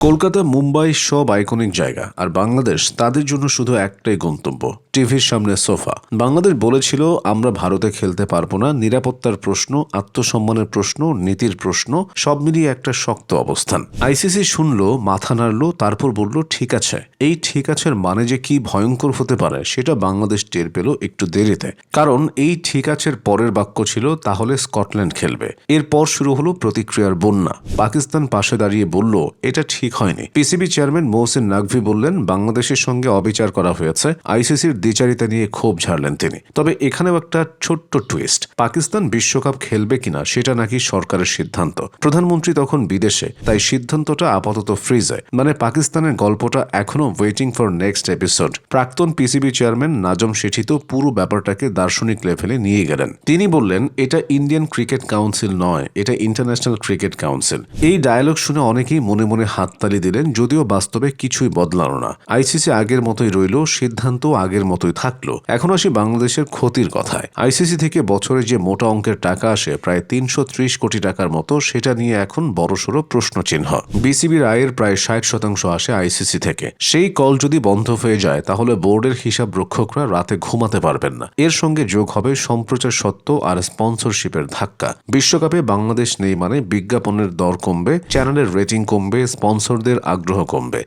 কলকাতা, মুম্বাই সব আইকনিক জায়গা, আর বাংলাদেশ তাদের জন্য শুধু একটাই গন্তব্য, টিভির সামনে সোফা। বাংলাদেশ বলেছিল আমরা ভারতে খেলতে পারবো না, নিরাপত্তার প্রশ্ন, আত্মসম্মানের প্রশ্ন, নীতির প্রশ্ন, সব মিলিয়ে একটা শক্ত অবস্থান। আইসিসি শুনলো, মাথা নাড়লো, তারপর বলল ঠিক আছে। এই ঠিক আছের মানে যে কি ভয়ঙ্কর হতে পারে সেটা বাংলাদেশ টের পেল একটু দেরিতে। কারণ এই ঠিক আছের পরের বাক্য ছিল তাহলে স্কটল্যান্ড খেলবে। এরপর শুরু হলো প্রতিক্রিয়ার বন্যা। পাকিস্তান পাশে দাঁড়িয়ে বলল এটা ঠিক হয়নি। পিসিবি চেয়ারম্যান মোহসিন নাকভি বললেন বাংলাদেশের সঙ্গে অবিচার করা হয়েছে। আইসিসির দ্বিচারিতা নিয়ে ক্ষোভ ঝাড়লেন তিনি। তবে এখানেও একটা ছোট্ট টুইস্ট, পাকিস্তান বিশ্বকাপ খেলবে কিনা সেটা নাকি সরকারের সিদ্ধান্ত। প্রধানমন্ত্রী তখন বিদেশে, তাই সিদ্ধান্তটা আপাতত ফ্রিজে। মানে পাকিস্তানের গল্পটা এখনো ওয়েটিং ফর নেক্সট এপিসোড। প্রাক্তন পিসিবি চেয়ারম্যান নাজম শেঠি তো পুরো ব্যাপারটাকে দার্শনিক লেভেলে নিয়ে গেলেন। তিনি বললেন এটা ইন্ডিয়ান ক্রিকেট কাউন্সিল নয়, এটা ইন্টারন্যাশনাল ক্রিকেট কাউন্সিল। এই ডায়ালগ শুনে অনেকেই মনে মনে হাততালি দিলেন, যদিও বাস্তবে কিছুই বদলানো না। আইসিসি আগের মতোই রইল, সিদ্ধান্ত আগের মতোই থাকলো। এখন আসি বাংলাদেশের ক্ষতির কথায়। আইসিসি থেকে বছরে যে মোটা অঙ্কের টাকা আসে প্রায় ৩৩০ কোটি টাকার মতো, সেটা নিয়ে এখন বড়সড় প্রশ্নচিহ্ন। বিসিবির আয়ের প্রায় ৬০% আসে আইসিসি থেকে। সেই কল যদি বন্ধ হয়ে যায় তাহলে বোর্ডের হিসাব রক্ষকরা রাতে ঘুমাতে পারবেন না। এর সঙ্গে যোগ হবে সম্প্রচার সত্ত্ব আর স্পন্সরশিপের ধাক্কা। বিশ্বকাপে বাংলাদেশ নেই মানে বিজ্ঞাপনের দর কমবে, চ্যানেলের রেটিং কমবে, স্পন্সরদের আগ্রহ কমবে।